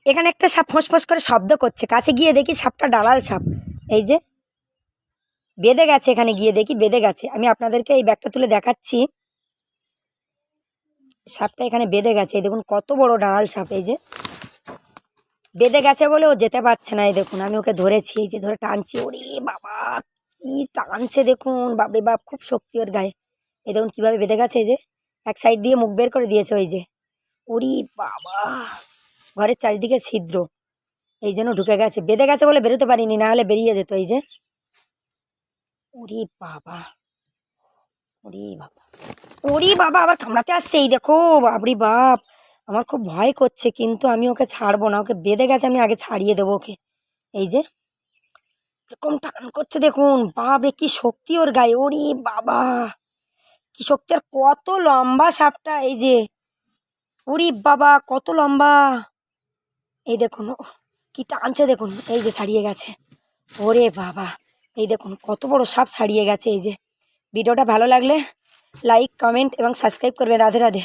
এখানে একটা সাপ ফোঁস করে শব্দ করছে, কাছে গিয়ে দেখি সাপটা ডালাল সাপ। এই যে বেঁধে গেছে, এখানে গিয়ে দেখি বেঁধে গেছে। আমি আপনাদেরকে এই ব্যাগটা তুলে দেখাচ্ছি, সাপটা এখানে বেঁধে গেছে। এই দেখুন কত বড় ডালাল সাপ। এই যে বেঁধে গেছে বলে ও যেতে পারছে না। এই দেখুন আমি ওকে ধরেছি, এই যে ধরে টানছি। ওরে বাবা কি টানছে দেখুন, বাপরে বাপ, খুব শক্তি ওর গায়ে। এই দেখুন কীভাবে বেঁধে গেছে। এই যে এক সাইড দিয়ে মুখ বের করে দিয়েছে। ওই যে ওরে বাবা, ঘরের চারিদিকে ছিদ্র, এই জন্য ঢুকে গেছে। বেঁধে গেছে বলে বেরোতে পারিনি, না হলে বেরিয়ে যেত। এই যে ওরে বাবা, ওরে বাবা, ওরে বাবা, আবার কামড়াতে আসছে। এই দেখো, বাপরে বাপ, আমার খুব ভয় করছে, কিন্তু আমি ওকে ছাড়বো না। ওকে বেঁধে গেছে, আমি আগে ছাড়িয়ে দেবো ওকে। এই যে এরকম টান করছে দেখুন, বাপরে কি শক্তি ওর গায়ে। ওরে বাবা কি শক্তি, আর কত লম্বা সাপটা। এই যে ওরে বাবা কত লম্বা। এই দেখুন কি টানছে দেখুন। এই যে ছাড়িয়ে গেছে। ওরে বাবা, এই দেখুন কত বড় সাপ ছাড়িয়ে গেছে। এই যে ভিডিওটা ভালো লাগলে লাইক, কমেন্ট এবং সাবস্ক্রাইব করবেন। রাধে রাধে।